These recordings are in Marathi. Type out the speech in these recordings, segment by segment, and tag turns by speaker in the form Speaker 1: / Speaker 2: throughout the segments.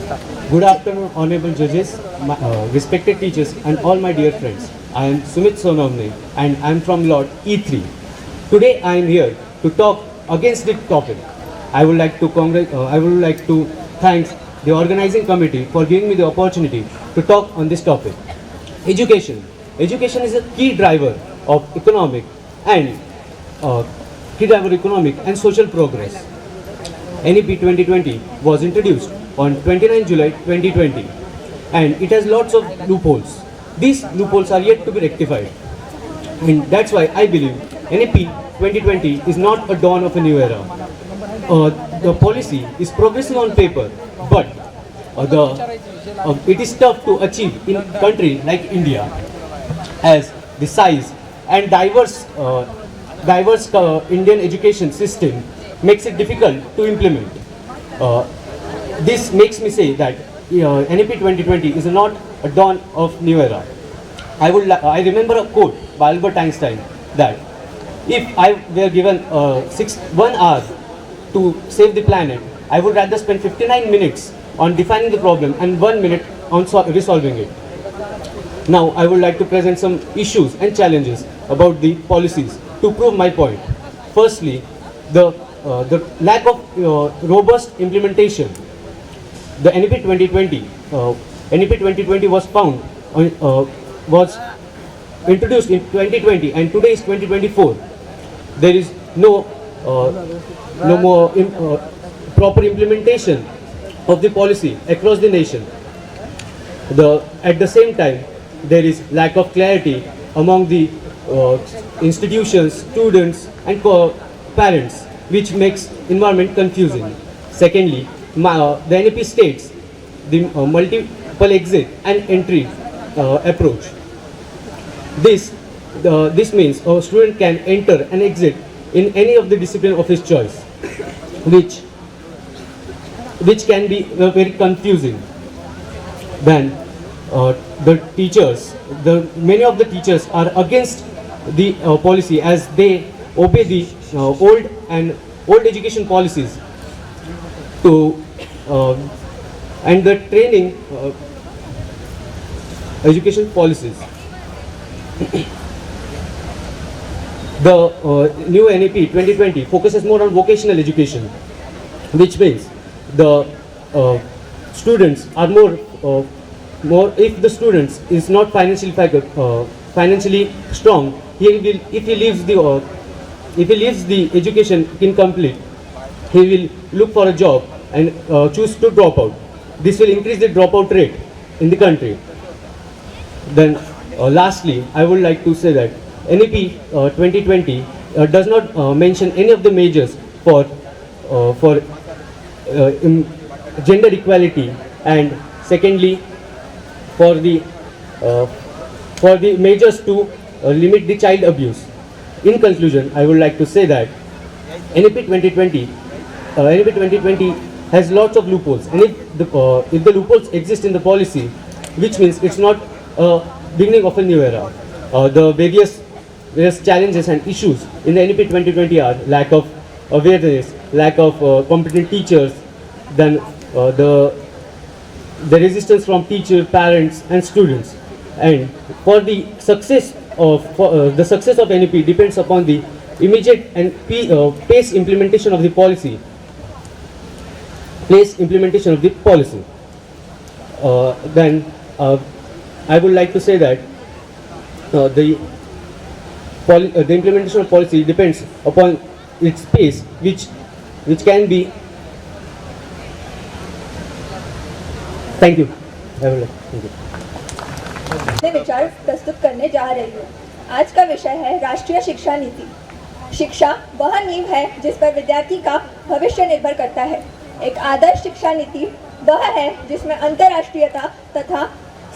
Speaker 1: Good afternoon, honorable judges, respected teachers, and all my dear friends. I am Sumit Sonamne, and I am from Lot E3. Today, I am here to talk against this topic. I would like to thank the organizing committee for giving me the opportunity to talk on this topic. Education. Education is a key driver of uh, economic and social progress. NEP 2020 was introduced on 29 July 2020 and it has lots of loopholes. These loopholes are yet to be rectified, and that's why I believe NEP 2020 is not a dawn of a new era. The policy is progressing on paper, but it is tough to achieve in a country like India, as the size and diverse Indian education system makes it difficult to implement. Uh, this makes me say that NEP 2020 is not a dawn of new era. I remember a quote by Albert Einstein that if I were given 1 hour to save the planet, I would rather spend 59 minutes on defining the problem and 1 minute on resolving it. Now, I would like to present some issues and challenges about the policies to prove my point. Firstly, the lack of robust implementation. The NEP 2020 was introduced in 2020, and today is 2024. There is no more proper implementation of the policy across the nation. At the same time, there is lack of clarity among the institutions, students, and parents, which makes environment confusing. Secondly, the NEP states the multiple exit and entry approach. This means a student can enter and exit in any of the discipline of his choice, which can be very confusing. Then many of the teachers are against the policy, as they obey the old education policies and the training education policies. The new NEP 2020 focuses more on vocational education, which means the students are more. If the students is not financially strong, if he leaves the education incomplete, he will look for a job and choose to drop out. This will increase the dropout rate in the country. Then lastly, I would like to say that NEP 2020 does not mention any of the measures for gender equality, and secondly for the measures to limit the child abuse. In conclusion, I would like to say that NEP 2020 has lots of loopholes, and if the loopholes exist in the policy, which means it's not a beginning of a new era. The various challenges and issues in the NEP 2020 are lack of awareness, lack of competent teachers, then the resistance from teachers, parents, and students. And for the success of NEP depends upon the immediate and pace implementation of the policy. Then I would like to say that the implementation of policy depends upon its pace, which can be. Thank you. I would like. Thank you.
Speaker 2: अपने विचार प्रस्तुत करने जा रही हूँ। आज का विषय है राष्ट्रीय शिक्षा नीति। शिक्षा वह नींव है जिस पर विद्यार्थी का भविष्य निर्भर करता है। एक आदर्श शिक्षा नीति वह है जिसमें अंतर्राष्ट्रीयता तथा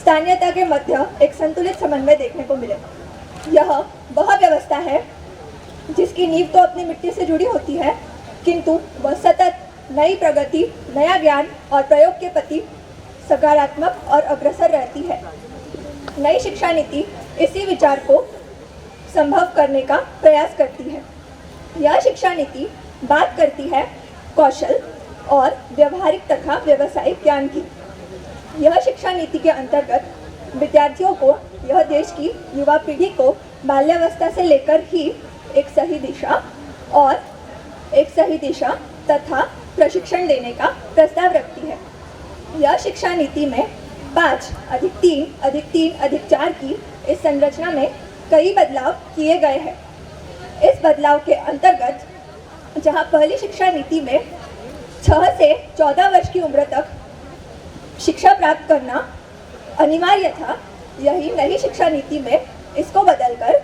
Speaker 2: स्थानीयता के मध्य एक संतुलित समन्वय देखने को मिले। यह वह व्यवस्था है जिसकी नींव तो अपनी मिट्टी से जुड़ी होती है, किंतु वह सतत नई प्रगति, नया ज्ञान और प्रयोग के प्रति सकारात्मक और अग्रसर रहती है। नई शिक्षा नीति इसी विचार को संभव करने का प्रयास करती है। यह शिक्षा नीति बात करती है कौशल और व्यवहारिक तथा व्यावसायिक ज्ञान की। यह शिक्षा नीति के अंतर्गत विद्यार्थियों को, यह देश की युवा पीढ़ी को बाल्यावस्था से लेकर ही एक सही दिशा तथा प्रशिक्षण देने का प्रस्ताव रखती है। यह शिक्षा नीति में 5+3+3+4 की इस संरचना में कई बदलाव किए गए हैं। इस बदलाव के अंतर्गत जहां पहली शिक्षा नीति में 6 से 14 वर्ष की उम्र तक शिक्षा प्राप्त करना अनिवार्य था, यही नई शिक्षा नीति में इसको बदलकर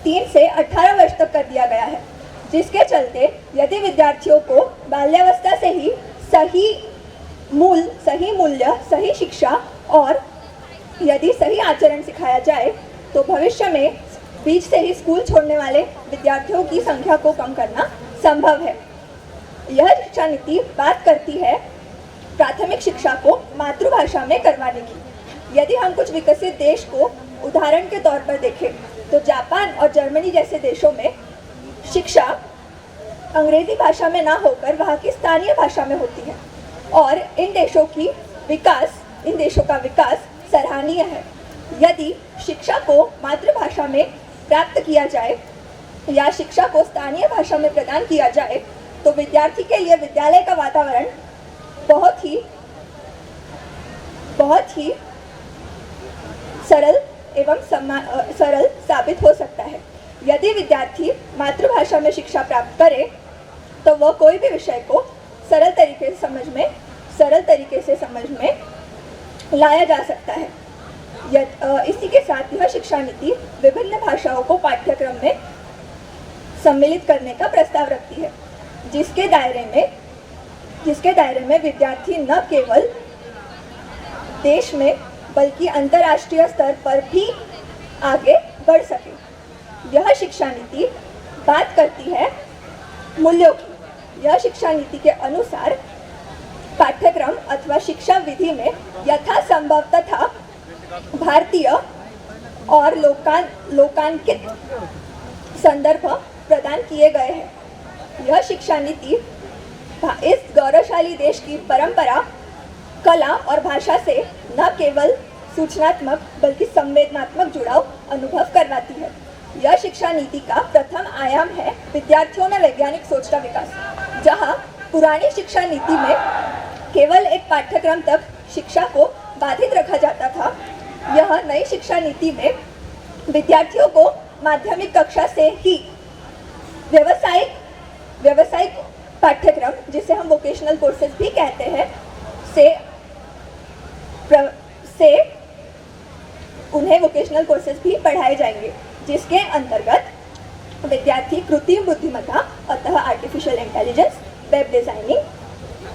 Speaker 2: 3 से 18 वर्ष तक कर दिया गया है, जिसके चलते यदि विद्यार्थियों को बाल्यावस्था से ही सही मूल्य, सही शिक्षा और यदि सही आचरण सिखाया जाए तो भविष्य में बीच से ही स्कूल छोड़ने वाले विद्यार्थियों की संख्या को कम करना संभव है। यह शिक्षा नीति बात करती है प्राथमिक शिक्षा को मातृभाषा में करवाने की। यदि हम कुछ विकसित देश को उदाहरण के तौर पर देखें तो जापान और जर्मनी जैसे देशों में शिक्षा अंग्रेजी भाषा में ना होकर वहाँ की स्थानीय भाषा में होती है और इन देशों का विकास सराहनीय है। यदि शिक्षा को मातृभाषा में प्राप्त किया जाए या शिक्षा को स्थानीय भाषा में प्रदान किया जाए तो विद्यार्थी के लिए विद्यालय का वातावरण बहुत ही सरल साबित हो सकता है। यदि विद्यार्थी मातृभाषा में शिक्षा प्राप्त करे तो वह कोई भी विषय को सरल तरीके से समझ में लाया जा सकता है। इसी के साथ यह शिक्षा नीति विभिन्न भाषाओं को पाठ्यक्रम में सम्मिलित करने का प्रस्ताव रखती है, जिसके दायरे में विद्यार्थी न केवल देश में बल्कि अंतर्राष्ट्रीय स्तर पर भी आगे बढ़ सके। यह शिक्षा नीति बात करती है मूल्यों की। यह शिक्षा नीति के अनुसार पाठ्यक्रम अथवा शिक्षा विधि में यथासंभव तथा भारतीय और लोकांकित संदर्भ प्रदान किए गए हैं। यह शिक्षा नीति इस गौरवशाली देश की परंपरा, कला और भाषा से न केवल सूचनात्मक बल्कि संवेदनात्मक जुड़ाव अनुभव करवाती है। यह शिक्षा नीति का प्रथम आयाम है विद्यार्थियों में वैज्ञानिक सोच का विकास। जहां पुरानी शिक्षा नीति में केवल एक पाठ्यक्रम तक शिक्षा को बाधित रखा जाता था, यह नई शिक्षा नीति में विद्यार्थियों को माध्यमिक कक्षा से ही व्यावसायिक पाठ्यक्रम, जिसे हम वोकेशनल कोर्सेज भी कहते हैं, से उन्हें वोकेशनल कोर्सेज भी पढ़ाए जाएंगे, जिसके अंतर्गत विद्यार्थी कृत्रिम बुद्धिमत्ता अथवा आर्टिफिशियल इंटेलिजेंस, वेब डिजाइनिंग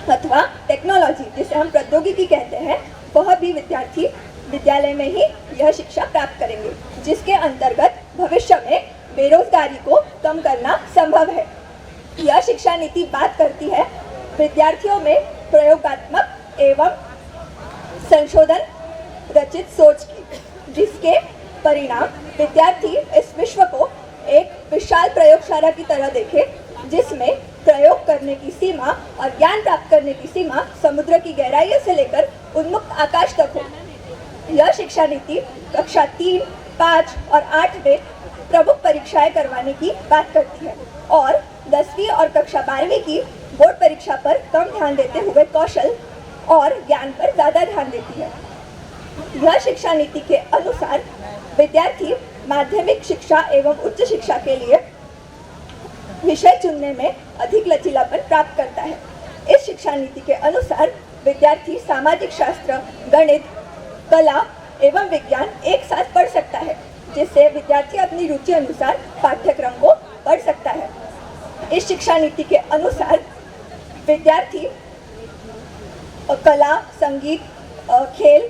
Speaker 2: अथवा टेक्नोलॉजी, जिसे हम प्रौद्योगिकी कहते हैं, वह भी विद्यार्थी विद्यालय में ही यह शिक्षा प्राप्त करेंगे, जिसके अंतर्गत भविष्य में बेरोजगारी को कम करना संभव है। यह शिक्षा नीति बात करती है विद्यार्थियों में प्रयोगात्मक एवं संशोधन रचित सोच की, जिसके परिणाम विद्यार्थी इस विश्व को एक विशाल प्रयोगशाला की तरह देखे, जिसमें प्रयोग करने की सीमा और ज्ञान प्राप्त करने की सीमा समुद्र की गहराइयों से लेकर उन्मुक्त आकाश तक हो। यह शिक्षा नीति कक्षा 3, 5 और 8 में प्रमुख परीक्षाएं करवाने की बात करती है और 10वीं और कक्षा 12वीं की बोर्ड परीक्षा पर कम ध्यान देते हुए कौशल और ज्ञान पर ज़्यादा ध्यान देती है। यह शिक्षा नीति के अनुसार विद्यार्थी माध्यमिक शिक्षा एवं उच्च शिक्षा के लिए विषय चुनने में अधिक लचीलापन प्राप्त करता है। इस शिक्षा नीति के अनुसार विद्यार्थी सामाजिक शास्त्र, गणित, कला एवं विज्ञान एक साथ पढ़ सकता है, जिससे विद्यार्थी अपनी रुचि अनुसार पाठ्यक्रम को पढ़ सकता है। इस शिक्षा नीति के अनुसार विद्यार्थी कला, संगीत, खेल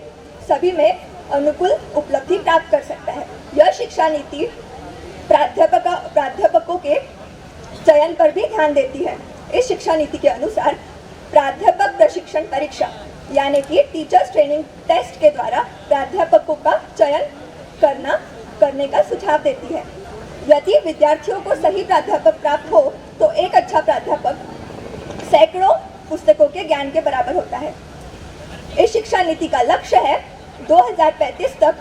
Speaker 2: सभी में अनुकूल उपलब्धि प्राप्त कर सकता है। यह शिक्षा नीति प्राध्यापकों के चयन पर भी ध्यान देती है। इस शिक्षा नीति के अनुसार प्राध्यापक प्रशिक्षण परीक्षा यानी कि टीचर्स ट्रेनिंग टेस्ट के द्वारा प्राध्यापकों का चयन करने का सुझाव देती है। यदि विद्यार्थियों को सही प्राध्यापक प्राप्त हो तो एक अच्छा प्राध्यापक सैकड़ों पुस्तकों के ज्ञान के बराबर होता है। इस शिक्षा नीति का लक्ष्य है 2035 तक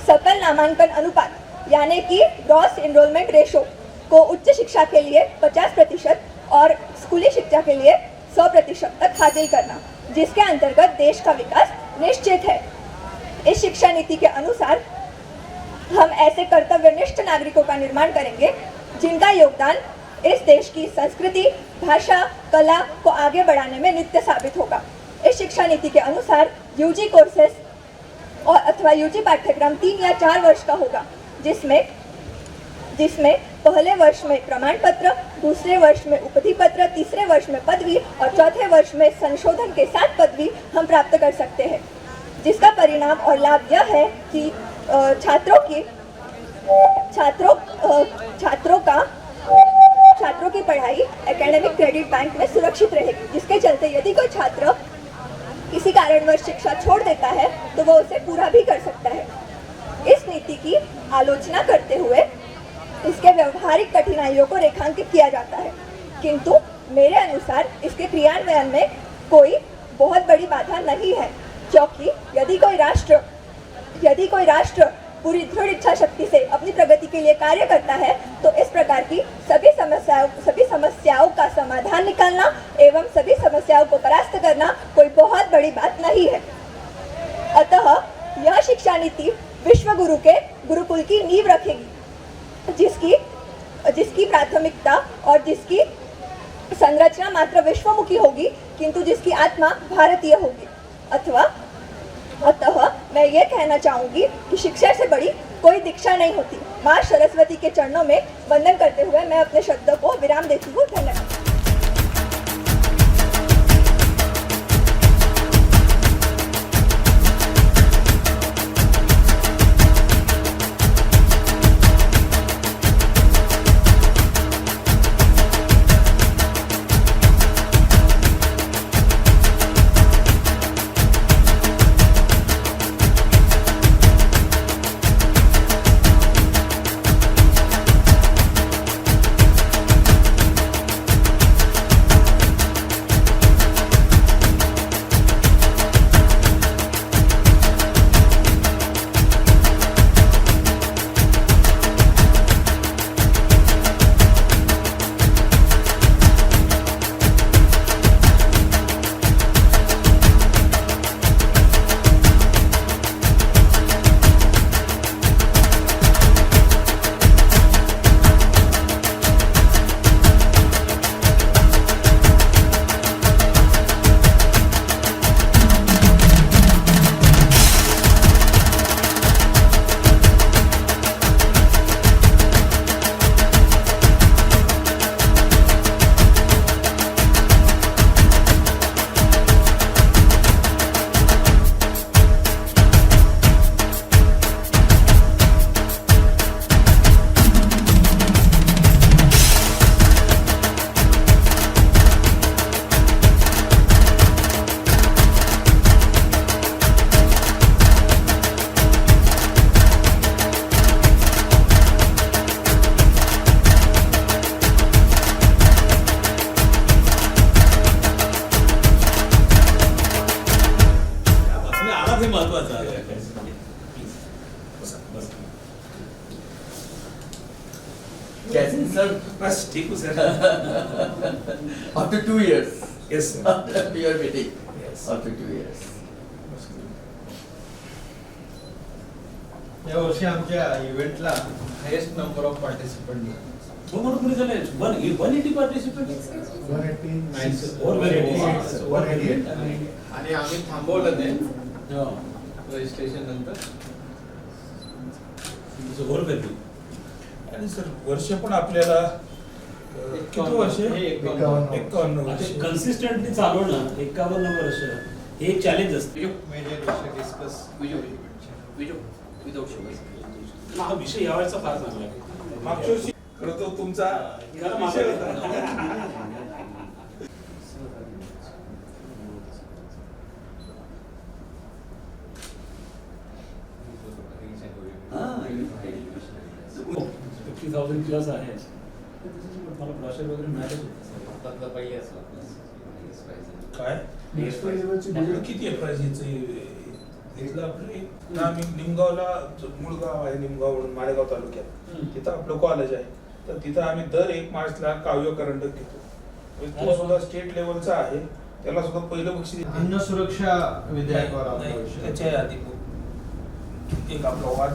Speaker 2: सकल नामांकन अनुपात यानी कि ग्रॉस एनरोलमेंट रेशो को उच्च शिक्षा के लिए 50% और स्कूली शिक्षा के लिए 100% तक हासिल करना, जिसके अंतर्गत देश का विकास निश्चित है। इस शिक्षा नीति के अनुसार हम ऐसे कर्तव्यनिष्ठ नागरिकों का निर्माण करेंगे जिनका योगदान इस देश की संस्कृति, भाषा, कला को आगे बढ़ाने में नित्य साबित होगा। इस शिक्षा नीति के अनुसार यूजी कोर्सेस और अथवा यूजी पाठ्यक्रम 3 या 4 वर्ष का होगा, जिसमें पहले वर्ष में प्रमाण पत्र, दूसरे वर्ष में उपधि पत्र, तीसरे वर्ष में पदवी और चौथे वर्ष में संशोधन के साथ पदवी हम प्राप्त कर सकते हैं, जिसका परिणाम और लाभ यह है कि छात्रों की पढ़ाई एकेडमिक क्रेडिट बैंक में सुरक्षित रहेगी, जिसके चलते यदि कोई छात्र किसी कारणवश शिक्षा छोड़ देता है तो वो उसे पूरा भी कर सकता है। इस नीति की आलोचना करते हुए इसके व्यवहारिक कठिनाइयों को रेखांकित किया जाता है, किंतु मेरे अनुसार इसके क्रियान्वयन में कोई बहुत बड़ी बाधा नहीं है, क्योंकि यदि कोई राष्ट्र पूरी दृढ़ इच्छा शक्ति से अपनी प्रगति के लिए कार्य करता है तो इस प्रकार की सभी समस्याओं का समाधान निकालना एवं सभी समस्याओं को परास्त करना कोई बहुत बड़ी बात नहीं है। अतः यह शिक्षा नीति विश्व गुरु के गुरुकुल की नींव रखेगी, जिसकी प्राथमिकता और जिसकी संरचना मात्र विश्वमुखी होगी, किंतु जिसकी आत्मा भारतीय होगी। अतः मैं ये कहना चाहूंगी कि शिक्षा से बड़ी कोई दीक्षा नहीं होती। माँ सरस्वती के चरणों में वंदन करते हुए मैं अपने शब्दों को विराम देती हूँ। धन्यवाद।
Speaker 3: कैसे सर?
Speaker 4: बस ठीक हूँ sir.
Speaker 3: After 2 years.
Speaker 4: Yes sir.
Speaker 3: After your meeting.
Speaker 4: Yes.
Speaker 3: After 2 years.
Speaker 5: या वर्षी आमच्या इव्हेंटला हायेस्ट नंबर ऑफ पार्टिसिपंट
Speaker 4: भरपूर पुढे झाले 180 पार्टिसिपेंट्स.
Speaker 5: 188 आणि आम्ही थांबवलं ते रजिस्ट्रेशन नंतर.
Speaker 6: आणि सर वर्ष पण आपल्याला किती वर्ष? 51 वर्ष.
Speaker 4: कन्सिस्टंटली चालवणं 51 वर्ष हे एक चॅलेंज असते.
Speaker 5: मेजर विषय डिस्कस
Speaker 4: हा विषय यावेळेचा फार चांगला आहे.
Speaker 6: मागच्या वर्षी करतो तुमचा
Speaker 4: जरा
Speaker 6: विषय
Speaker 4: मागे
Speaker 6: होता.
Speaker 3: हाँ,
Speaker 4: 50,000 प्लस आहे. मला ब्रॉशर वगैरे मिळालेच होते.
Speaker 5: पहिली असलं
Speaker 3: Yes, price.
Speaker 6: काय
Speaker 5: नेक्स्ट लेवलची
Speaker 6: आपलं किती आहे प्राइस इथलं आपलं आम्ही निमगावला मूळ गाव आहे निमगाव म्हणून मालेगाव तालुक्यात तिथं आपलं कॉलेज आहे तर तिथं आम्ही दर 1 मार्चला काव्य करंडक घेतो म्हणजे तो सुद्धा स्टेट लेवलचा आहे त्याला सुद्धा पहिलं बक्षीस
Speaker 5: अन्न सुरक्षा विधेयकावर आपला
Speaker 6: नाही,
Speaker 5: विषय.
Speaker 6: त्याच्या आधी एक आपला वाद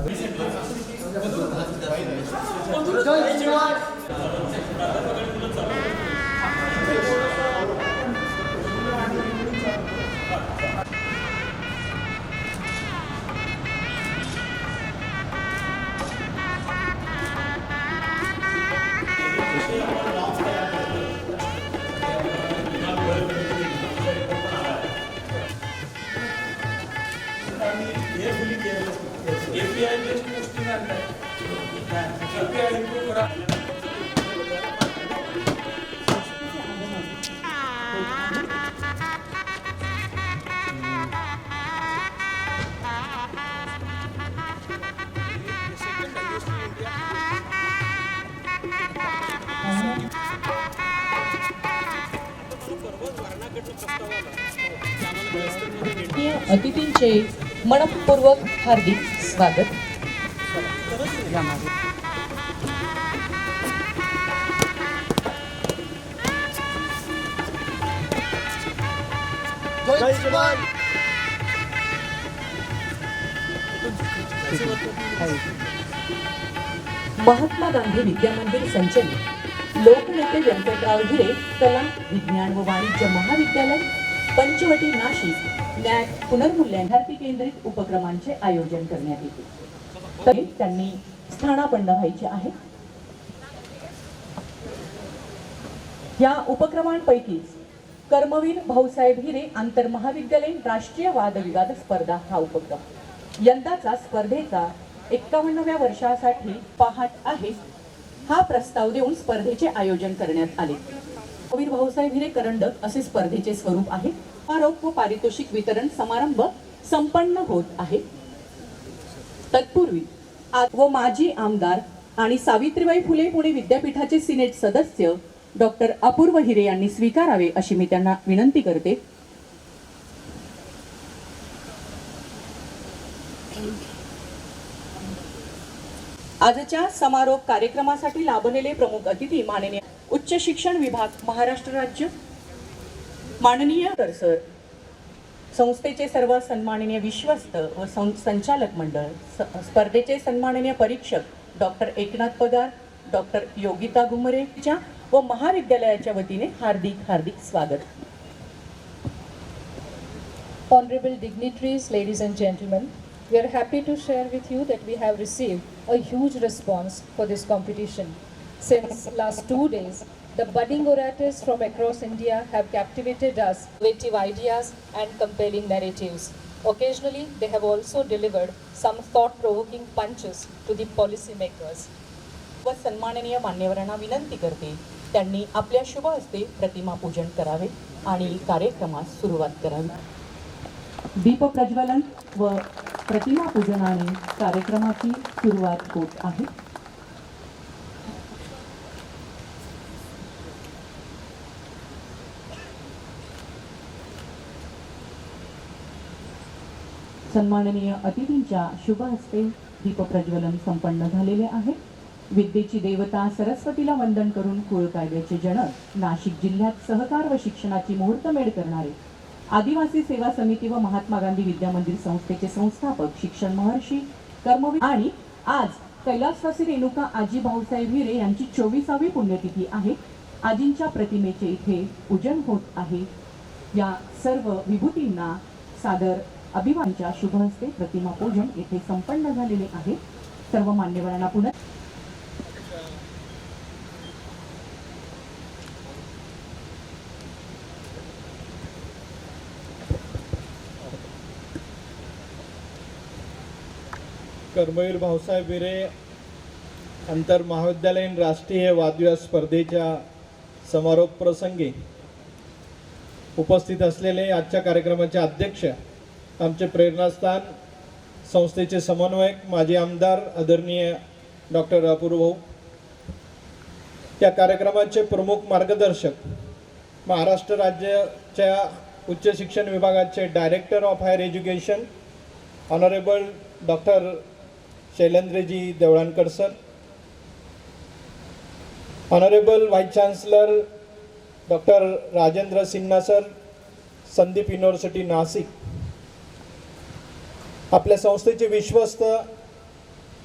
Speaker 6: API based posting आणताय. API improve करा.
Speaker 7: अतिथींचे मनपूर्वक हार्दिक स्वागत. महात्मा गांधी विद्यामंदिर संचलित लोकनेते व्यंकटराव हिरे कला विज्ञान व वाणिज्य महाविद्यालय पंचवटी नाशिक न्याय पुनर्मूल्यांकन केंद्रित उपक्रमांचे आयोजन करण्यात येते. तरी त्यांनी स्थानापन्न व्हायचे आहे. या उपक्रमांपैकीच कर्मवीर भाऊसाहेब हिरे आंतरमहाविद्यालयीन राष्ट्रीय वादविवाद स्पर्धा हा उपक्रम यंदाचा स्पर्धेचा 51व्या वर्षासाठी पहाट आहे. हा प्रस्ताव देऊन स्पर्धेचे आयोजन करण्यात आले. कर्मवीर भाऊसाहेब हिरे करंडक असे स्पर्धेचे स्वरूप आहे. आरोप व पारितोषिक वितरण समारंभ संपन्न होत आहे. तत्पूर्वी व माजी आमदार आणि सावित्रीबाई फुले पुणे विद्यापीठाचे सिनेट सदस्य डॉक्टर अपूर्व हिरे यांनी स्वीकारावे अशी मी त्यांना विनंती करते. आजच्या समारोप कार्यक्रमासाठी लाभलेले प्रमुख अतिथी माननीय उच्च शिक्षण विभाग महाराष्ट्र राज्य माननीय सर, संस्थेचे सर्व सन्माननीय विश्वस्त व संचालक मंडळ, स्पर्धेचे सन्माननीय परीक्षक डॉक्टर एकनाथ पगार, डॉक्टर योगिता घुमरेच्या व महाविद्यालयाच्या वतीने हार्दिक हार्दिक स्वागत.
Speaker 8: Honorable dignitaries, ladies and gentlemen, we are happy to share with you that we have received a huge response for this competition. Since last 2 days, the budding orators from across India have captivated us with innovative ideas and compelling narratives. Occasionally, they have also delivered some thought-provoking punches to the policymakers.
Speaker 7: व सन्माननीय मान्यवरांना विनंती करते त्यांनी आपल्या शुभ हस्ते प्रतिमा पूजन करावे आणि कार्यक्रमास सुरुवात करावी. दीप प्रज्वलन व प्रतिमा पूजनाने कार्यक्रमाची सुरुवात होत आहे. सन्माननीय अतिथींच्या शुभ हस्ते दीप प्रज्वलन संपन्न झालेले आहे. विद्येची देवता सरस्वतीला वंदन करून कुळ कायद्याचे जनक नाशिक जिल्ह्यात सहकार व शिक्षणाची मुहूर्तमेढ करणारे आदिवासी सेवा समिती व महात्मा गांधी विद्यामंदिर संस्थेचे संस्थापक शिक्षण महर्षी कर्मवीर आणि आज कैलासवासी रेणुका आजी भाऊसाहेब हिरे यांची 24वी पुण्यतिथी आहे. आजींच्या प्रतिमेचे इथे पूजन होत आहे. या सर्व विभूतींना सादर अभिवादनाच्या शुभ हस्ते प्रतिमा पूजन येथे संपन्न झालेले आहे. सर्व मान्यवरांना पुन्हा
Speaker 5: कर्मवीर भाऊसाहेब हिरे आंतर महाविद्यालयीन राष्ट्रीय वादविवाद स्पर्धेच्या समारोप प्रसंगी उपस्थित असलेले आजच्या कार्यक्रमाचे अध्यक्ष, आमचे प्रेरणास्थान, संस्थेचे समन्वयक माजी आमदार आदरणीय डॉक्टर अपूर्व भाऊ, त्या कार्यक्रमाचे प्रमुख मार्गदर्शक महाराष्ट्र राज्य नाशिकच्या उच्च शिक्षण विभागाचे director of higher education honourable doctor Shailendraji Devlankar sir, honourable vice chancellor doctor Rajendra Sinha sir, Sandip university Nashik, आपल्या संस्थेचे विश्वस्त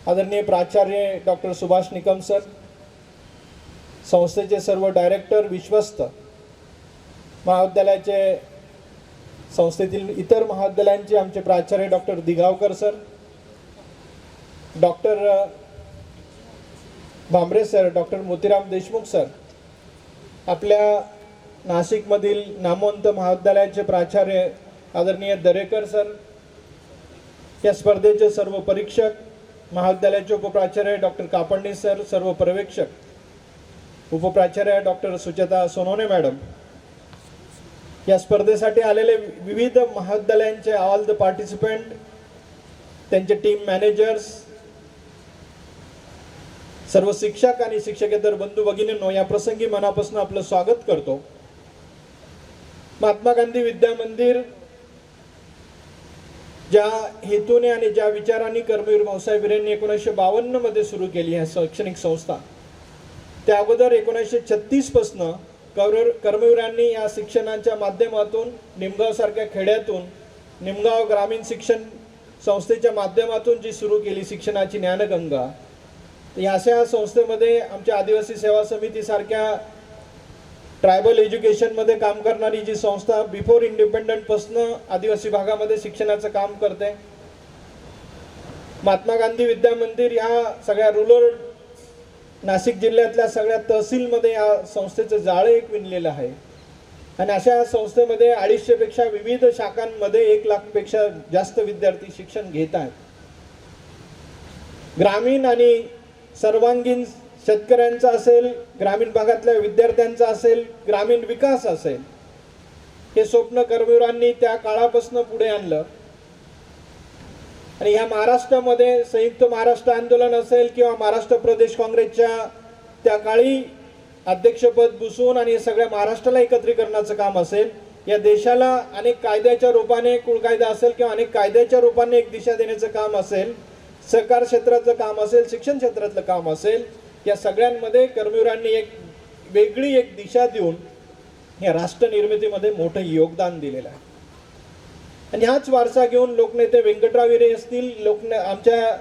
Speaker 5: आदरणीय प्राचार्य डॉक्टर सुभाष निकम सर, संस्थेचे सर्व डायरेक्टर, विश्वस्त, महाविद्यालयाचे संस्थेतील इतर महाविद्यालयांचे आमचे प्राचार्य doctor Digavkar sir, doctor Bhambare sir, doctor Motiram Deshmukh sir, आपल्या नाशिकमधील नामवंत महाविद्यालयाचे प्राचार्य आदरणीय दरेकर सर, या स्पर्धेचे सर्व परीक्षक, महाविद्यालयाचे उपप्राचार्य डॉक्टर कापडणी सर, सर्व पर्यवेक्षक, उपप्राचार्य डॉक्टर सुचेता सोनवणे मॅडम, या स्पर्धेसाठी आलेले विविध महाविद्यालयांचे ऑल द पार्टिसिपेंट, त्यांचे टीम मॅनेजर्स, सर्व शिक्षक आणि शिक्षकेतर बंधू भगिनींनो, या प्रसंगी मनापासून आपलं स्वागत करतो. महात्मा गांधी विद्या मंदिर ज्या हेतूने आणि ज्या विचारांनी कर्मवीर भाऊसाहेब हिरेंनी 1952 मध्ये सुरू केली आहे शैक्षणिक संस्था, त्या अगोदर 1936 पासून कर्मवीरांनी या शिक्षणाच्या माध्यमातून निमगाव सारख्या खेड्यातून निमगाव ग्रामीण शिक्षण संस्थेच्या माध्यमातून जी सुरू केली शिक्षणाची ज्ञानगंगा, या अशा संस्थेमध्ये आमच्या आदिवासी सेवा समिती सारख्या ट्रायबल एज्युकेशनमध्ये काम करणारी जी संस्था बिफोर इंडिपेंडंटपासून आदिवासी भागामध्ये शिक्षणाचं काम करते. महात्मा गांधी विद्या मंदिर या सगळ्या रूरल नाशिक जिल्ह्यातल्या सगळ्या तहसीलमध्ये या संस्थेचं जाळं एक विणलेलं आहे आणि अशा संस्थेमध्ये 250 पेक्षा विविध शाखांमध्ये 1 लाखपेक्षा जास्त विद्यार्थी शिक्षण घेत आहेत. ग्रामीण आणि सर्वांगीण शेतकऱ्यांचा असेल, ग्रामीण भागातल्या विद्यार्थ्यांचा असेल, ग्रामीण विकास असेल, हे स्वप्न कर्मवीरांनी त्या काळापासून पुढे आणलं आणि या महाराष्ट्रामध्ये संयुक्त महाराष्ट्र आंदोलन असेल किंवा महाराष्ट्र प्रदेश काँग्रेसच्या त्या काळी अध्यक्षपद भूषवून आणि सगळ्या महाराष्ट्राला एकत्रीकरणाचं काम असेल, या देशाला अनेक कायद्याच्या रूपाने, कुळ कायदा असेल किंवा अनेक कायद्याच्या रूपाने एक दिशा देण्याचं काम असेल, सहकार क्षेत्राचं काम असेल, शिक्षण क्षेत्रातलं काम असेल, या सगळ्यांमध्ये कर्मवीरांनी एक वेगळी दिशा देऊन या राष्ट्र निर्मितीमध्ये मोठं योगदान दिलेलं आहे. आणि हाच वारसा घेऊन लोकनेते व्यंकटराव हिरे असतील, आमच्या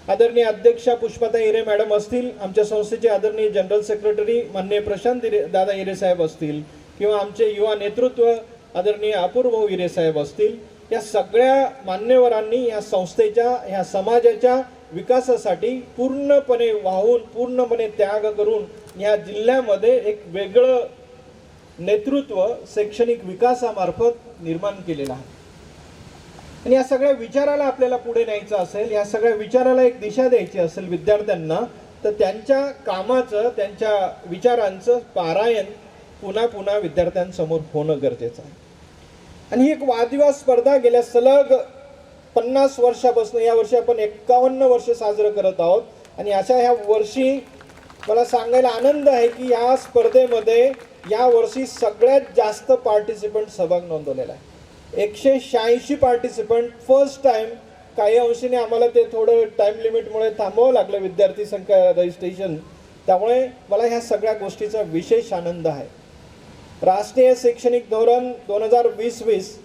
Speaker 5: आदरणीय अध्यक्षा पुष्पाताई हिरे मॅडम असतील, आमच्या संस्थेचे आदरणीय जनरल सेक्रेटरी माननीय प्रशांत दादा हिरे साहेब असतील किंवा आमचे युवा नेतृत्व आदरणीय अपूर्व भाऊ हिरे साहेब असतील, या सगळ्या मान्यवरांनी या संस्थेच्या, या समाजाच्या विकासासाठी पूर्णपणे वाहून, पूर्णपणे त्याग करून या जिल्ह्यामध्ये एक वेगळं नेतृत्व शैक्षणिक विकासामार्फत निर्माण केलेलं आहे. आणि या सगळ्या विचाराला आपल्याला पुढे न्यायचं असेल, या सगळ्या विचाराला एक दिशा द्यायची असेल विद्यार्थ्यांना, तर त्यांच्या कामाचं, त्यांच्या विचारांचं पारायण पुन्हा पुन्हा विद्यार्थ्यांसमोर होणं गरजेचं आहे. आणि ही एक वादविवाद स्पर्धा गेल्या सलग 50 वर्षापासून, या वर्षी आपण 51 वर्ष साजरं करत आहोत आणि अशा ह्या वर्षी मला सांगायला आनंद आहे की या स्पर्धेमध्ये या वर्षी सगळ्यात जास्त पार्टिसिपंट सहभाग नोंदवलेला आहे. 186 पार्टिसिपंट फर्स्ट टाइम. काही अंशीने आम्हाला ते थोडं टाइम लिमिटमुळे थांबवावं लागलं विद्यार्थी संख्या रजिस्ट्रेशन, त्यामुळे मला ह्या सगळ्या गोष्टीचा विशेष आनंद आहे. राष्ट्रीय शैक्षणिक धोरण 2020-20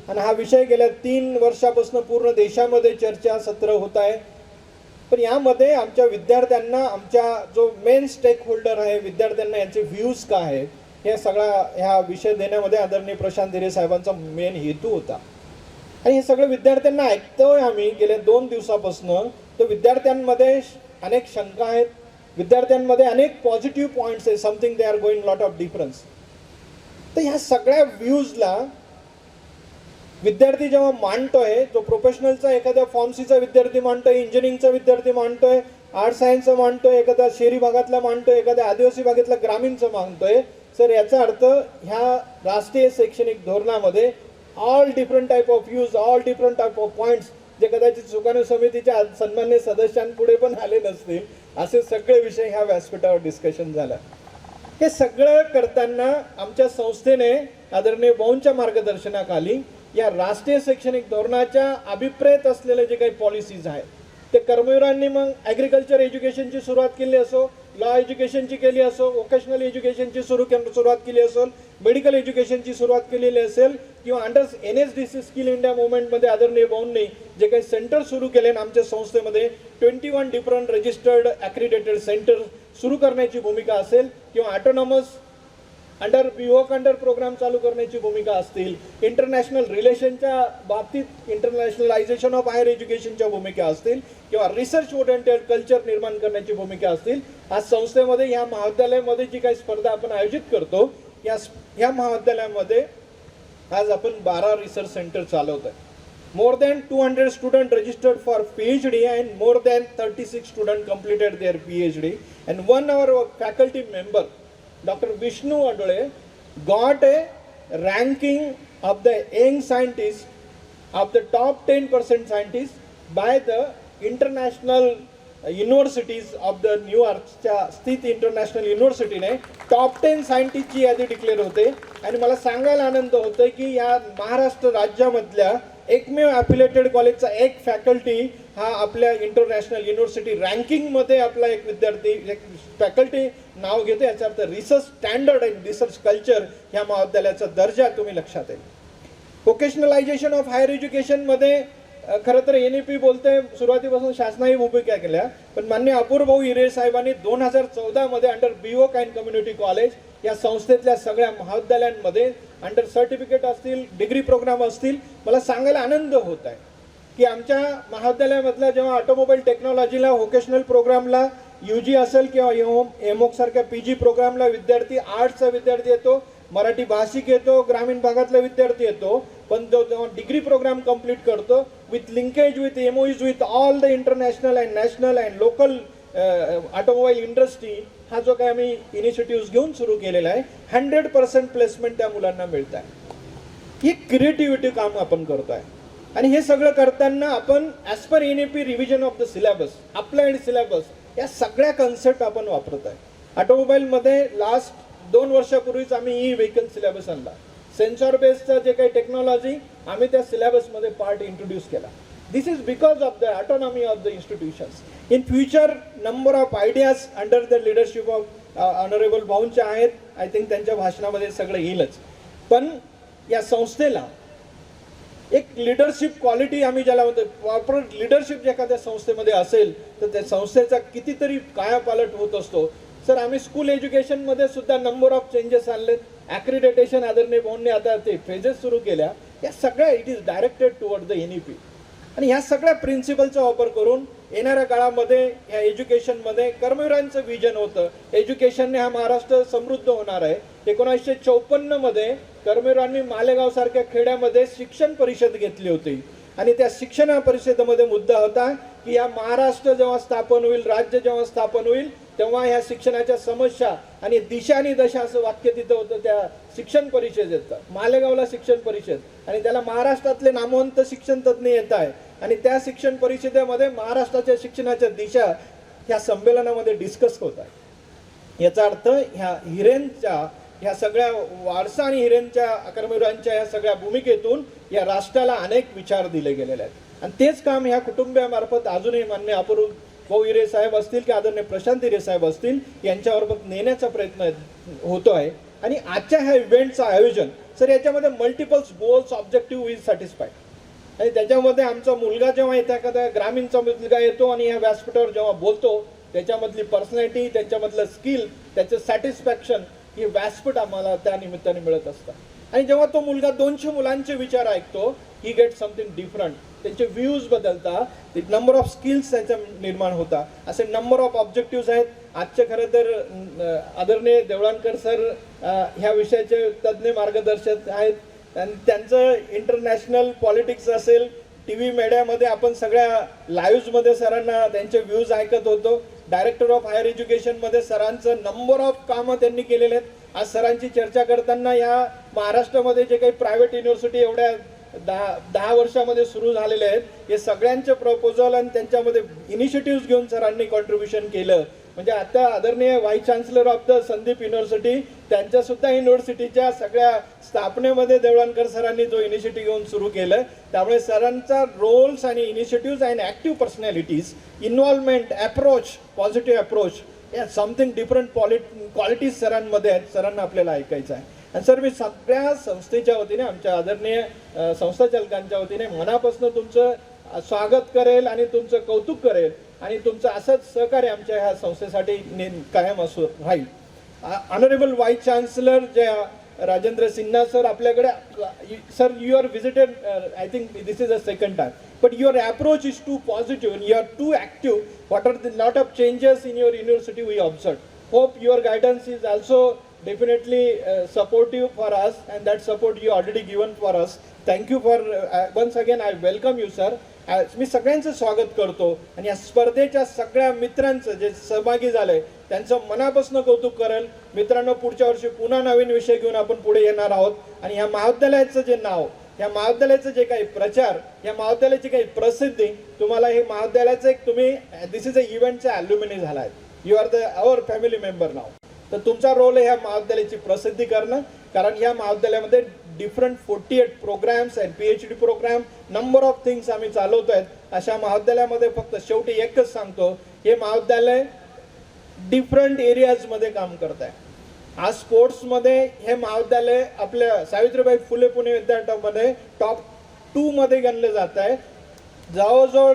Speaker 5: आणि हा विषय गेल्या 3 वर्षापासून पूर्ण देशामध्ये चर्चा सत्र होत आहे. पण यामध्ये आमच्या विद्यार्थ्यांना, आमच्या जो मेन स्टेक होल्डर आहे, विद्यार्थ्यांना यांचे व्ह्यूज काय आहेत, हे सगळा ह्या विषय देण्यामध्ये आदरणीय प्रशांत हिरे साहेबांचा मेन हेतू होता. आणि हे सगळं विद्यार्थ्यांना ऐकतोय आम्ही गेल्या 2 दिवसापासून. तर विद्यार्थ्यांमध्ये अनेक शंका आहेत, विद्यार्थ्यांमध्ये अनेक पॉझिटिव्ह पॉईंट्स आहेत, something they are going lot of difference. तर ह्या सगळ्या व्ह्यूजला विद्यार्थी जेव्हा मांडतोय, जो प्रोफेशनलचा एखाद्या फॉर्मसीचा विद्यार्थी मांडतोय, इंजिनिअरिंगचा विद्यार्थी मांडतोय, आर्ट सायन्सचा मांडतोय, एखादा शहरी भागातला मांडतोय, एखाद्या आदिवासी भागातला ग्रामीणचं मांडतोय, सर याचा अर्थ ह्या राष्ट्रीय शैक्षणिक धोरणामध्ये all different type of views, all different type of points, जे कदाचित सुकाणू समितीच्या सन्मान्य सदस्यांपुढे पण आले नसतील, असे सगळे विषय ह्या व्यासपीठावर डिस्कशन झाला. हे सगळं करताना आमच्या संस्थेने आदरणीय भाऊंच्या मार्गदर्शनाखाली या राष्ट्रीय शैक्षणिक धोरणाच्या अभिप्रेत असलेले जे काही पॉलिसीज आहेत ते कर्मवीरांनी मग ॲग्रिकल्चर एज्युकेशनची सुरुवात केली असो, लॉ एज्युकेशनची केली असो, वोकेशनल एज्युकेशनची सुरुवात केली असेल, मेडिकल एज्युकेशनची सुरुवात केलेली असेल किंवा अंडर NSDC स्किल इंडिया मुवमेंटमध्ये आदरणीय भाऊंनी जे काही सेंटर सुरू केले ना आमच्या संस्थेमध्ये 21 डिफरंट रजिस्टर्ड ॲक्रिडेटेड सेंटर सुरू करण्याची भूमिका असेल किंवा ऑटोनॉमस अंडर बिओक अंडर प्रोग्राम चालू करण्याची भूमिका असतील, इंटरनॅशनल रिलेशनच्या बाबतीत इंटरनॅशनलायझेशन ऑफ हायर एज्युकेशनच्या भूमिका असतील किंवा रिसर्च ओरिएंटेड कल्चर निर्माण करण्याची भूमिका असतील. आज संस्थेमध्ये या महाविद्यालयामध्ये जी काही स्पर्धा आपण आयोजित करतो या महाविद्यालयामध्ये आज आपण 12 रिसर्च सेंटर चालवत आहे. More than 200 students registered for PhD and more than 36 students completed their PhD. And one of our faculty member, Dr. Vishnu Adole, got a ranking of the young scientists of the top 10% scientists by the international universities of the New Yorkच्या स्थित इंटरनॅशनल युनिव्हर्सिटीने टॉप 10 सायंटिस्टची यादी डिक्लेअर होते. आणि मला सांगायला आनंद होतोय की या महाराष्ट्र राज्यामधल्या एकमेव ॲफिलेटेड कॉलेजचा एक फॅकल्टी हा आपल्या इंटरनॅशनल युनिव्हर्सिटी रँकिंगमध्ये आपला एक विद्यार्थी एक फॅकल्टी नाव घेतो. याचा अर्थ research standard and research culture ह्या महाविद्यालयाचा दर्जा तुम्ही लक्षात येईल. व्होकेशनलायझेशन ऑफ हायर एज्युकेशनमध्ये खरं तर NEP बोलते सुरुवातीपासून शासनाने भूमिका केल्या, पण मान्य अपूर्व भाऊ हिरे साहेबांनी 2014 मध्ये under BOK and community college या संस्थेतल्या सगळ्या महाविद्यालयांमध्ये अंडर सर्टिफिकेट असतील, डिग्री प्रोग्राम असतील, मला सांगायला आनंद होत आहे की आमच्या महाविद्यालयामधल्या जेव्हा ऑटोमोबाईल टेक्नॉलॉजीला व्होकेशनल प्रोग्रामला UG असेल किंवा एमोक सारख्या PG प्रोग्रामला विद्यार्थी आर्ट्सचा विद्यार्थी येतो, मराठी भाषिक येतो, ग्रामीण भागातला विद्यार्थी येतो, पण तो जेव्हा डिग्री प्रोग्राम कंप्लीट करतो with linkage with MOUs with all the international and national and local automobile industry हा जो काही आम्ही इनिशिएटिव्ह घेऊन सुरू केलेला आहे 100% प्लेसमेंट त्या मुलांना मिळत आहे. ही क्रिएटिव्हिटी काम आपण करतो आहे आणि हे सगळं करताना आपण as per NEP revision of the syllabus, applied syllabus या सगळ्या कन्सेप्ट आपण वापरत आहे. ऑटोमोबाईलमध्ये लास्ट 2 वर्षापूर्वीच आम्ही व्हेकल सिलेबस आणला. सेन्सॉर बेस्डचं जे काही टेक्नॉलॉजी आम्ही त्या सिलेबसमध्ये पार्ट इंट्रोड्यूस केला. This is because of the autonomy of the institutions. In future number of ideas under the leadership of honourable भाऊंच्या आहेत. आय थिंक त्यांच्या भाषणामध्ये सगळं येईलच. पण या संस्थेला एक लिडरशिप क्वालिटी आम्ही ज्याला म्हणतो कॉर्पोरेट लिडरशिप एखाद्या संस्थेमध्ये असेल तर त्या संस्थेचा कितीतरी कायापालट होत असतो. सर आम्ही स्कूल एज्युकेशनमध्ये सुद्धा नंबर ऑफ चेंजेस आणलेत. ॲक्रिडेटेशन आदरणीय भाऊंनी आता ते फेजेस सुरू केल्या. या सगळ्या it is directed toward the NEP आणि ह्या सगळ्या प्रिन्सिपलचा वापर करून येणाऱ्या काळामध्ये या एज्युकेशनमध्ये कर्मवीरांचं विजन होतं. एज्युकेशनने हा महाराष्ट्र समृद्ध होणार आहे. 1954 मध्ये कर्मवीरांनी मालेगावसारख्या खेड्यामध्ये शिक्षण परिषद घेतली होती आणि त्या शिक्षण परिषदेमध्ये मुद्दा होता की या महाराष्ट्र जेव्हा स्थापन होईल, राज्य जेव्हा स्थापन होईल तेव्हा ह्या शिक्षणाच्या समस्या आणि दिशा आणि दशा असं वाक्य तिथं होतं त्या शिक्षण परिषदेचं. मालेगावला शिक्षण परिषद आणि त्याला महाराष्ट्रातले नामवंत शिक्षण तज्ज्ञ येत आहे आणि त्या शिक्षण परिषदेमध्ये महाराष्ट्राच्या शिक्षणाच्या दिशा ह्या संमेलनामध्ये डिस्कस होत आहे. याचा अर्थ ह्या हिरेंच्या ह्या सगळ्या वारसा आणि हिरेंच्या कर्मवीरांच्या ह्या सगळ्या भूमिकेतून या राष्ट्राला अनेक विचार दिले गेलेले आहेत आणि तेच काम ह्या कुटुंबियामार्फत अजूनही मान्य अपूर्व भाऊ हिरे साहेब असतील की आदरणीय प्रशांत हिरे साहेब असतील यांच्यामार्फत नेण्याचा प्रयत्न होतो आहे. आणि आजच्या ह्या इव्हेंटचं आयोजन सर याच्यामध्ये multiples goals objective is satisfied आणि त्याच्यामध्ये आमचा मुलगा जेव्हा येतो एखादा ग्रामीणचा मुलगा येतो आणि ह्या व्यासपीठावर जेव्हा बोलतो त्याच्यामधली पर्सनॅलिटी, त्यांच्यामधलं स्किल, त्याचं सॅटिस्फॅक्शन हे व्यासपीठ आम्हाला त्या निमित्ताने मिळत असतं. आणि जेव्हा तो मुलगा 200 मुलांचे विचार ऐकतो ही गेट समथिंग डिफरंट. त्यांचे व्ह्यूज बदलतात, नंबर ऑफ स्किल्स त्याचा निर्माण होता. असे नंबर ऑफ ऑब्जेक्टिव्स आहेत. आजचे खरं तर आदरणीय देवळानकर सर ह्या विषयाचे तज्ज्ञ मार्गदर्शक आहेत आणि त्यांचं इंटरनॅशनल पॉलिटिक्स असेल, TV मीडियामध्ये आपण सगळ्या लाईव्हमध्ये सरांना त्यांचे व्ह्यूज ऐकत होतो. डायरेक्टर ऑफ हायर एज्युकेशनमध्ये सरांचं नंबर ऑफ कामं त्यांनी केलेले आहेत. आज सरांची चर्चा करताना या महाराष्ट्रामध्ये जे काही प्रायव्हेट युनिव्हर्सिटी एवढ्या 10 वर्षामध्ये सुरू झालेले आहेत हे सगळ्यांचे प्रपोजल आणि त्यांच्यामध्ये इनिशिएटिव्ह घेऊन सरांनी कॉन्ट्रीब्युशन केलं म्हणजे आता आदरणीय vice chancellor of the Sandip university त्यांच्या सुद्धा युनिव्हर्सिटीच्या सगळ्या स्थापनेमध्ये देवळणकर सरांनी जो इनिशिएटिव्ह घेऊन सुरू केलं, त्यामुळे सरांचा रोल्स आणि initiative and active personalities, involvement, approach, positive approach, या समथिंग डिफरंट क्वालिटीज सरांमध्ये आहेत. सरांना आपल्याला ऐकायचं आहे. आणि सर, मी सगळ्या संस्थेच्या वतीने, आमच्या आदरणीय संस्थाचालकांच्या वतीने मनापासून तुमचं स्वागत करेल आणि तुमचं कौतुक करेल आणि तुमचं असंच सहकार्य आमच्या ह्या संस्थेसाठी कायम असू राहील. ऑनरेबल व्हाईस चान्सलर जे राजेंद्र सिन्हा सर आपल्याकडे, sir you are visited, I think this is a second time, but your approach is too positive and you are too active. What are the lot of changes in your university we observed. Hope your guidance is also definitely supportive for us, and that support you already given for us. Thank you for once again I welcome you sir. मी सगळ्यांचं स्वागत करतो आणि या स्पर्धेच्या सगळ्या मित्रांचं जे सहभागी झाले त्यांचं मनापासून कौतुक करेल. मित्रांनो, पुढच्या वर्षी पुन्हा नवीन विषय घेऊन आपण पुढे येणार आहोत आणि ह्या महाविद्यालयाचं जे नाव, या महाविद्यालयाचं जे काही प्रचार, या महाविद्यालयाची काही प्रसिद्धी, तुम्हाला हे महाविद्यालयाचं एक, तुम्ही दिस इज अ इव्हेंटचा ॲल्युमिनी झाला आहे. You are the our family member नाव. तर तुमचा रोल आहे ह्या महाविद्यालयाची प्रसिद्धी करणं, कारण ह्या महाविद्यालयामध्ये different 48 programmes and PhD programme, number of things आम्ही चालवतो आहेत. अशा महाविद्यालयामध्ये फक्त शेवटी एकच सांगतो, हे महाविद्यालय डिफरंट एरियाजमध्ये काम करत आहे. आज स्पोर्ट्समध्ये हे महाविद्यालय आपल्या सावित्रीबाई फुले पुणे विद्यापीठामध्ये टॉप 2 मध्ये गणले जात आहे. जवळजवळ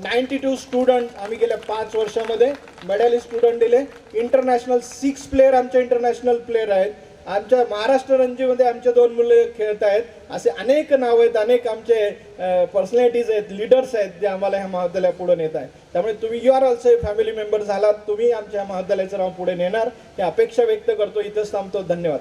Speaker 5: 92 स्टुडंट आम्ही गेल्या 5 वर्षामध्ये मेडलिस्ट स्टुडंट दिले. इंटरनॅशनल 6 प्लेयर आमचे इंटरनॅशनल प्लेयर आहेत. आमच्या महाराष्ट्र रणजीमध्ये आमचे 2 मुलं खेळत आहेत. असे अनेक नाव आहेत, अनेक आमचे पर्सनॅलिटीज आहेत, लीडर्स आहेत जे आम्हाला ह्या महाविद्यालया पुढे नेत आहेत. त्यामुळे तुम्ही you are also family member झालात, तुम्ही आमच्या महाविद्यालयाचं नाव पुढे नेणार ही अपेक्षा व्यक्त करतो. इथंच थांबतो. धन्यवाद.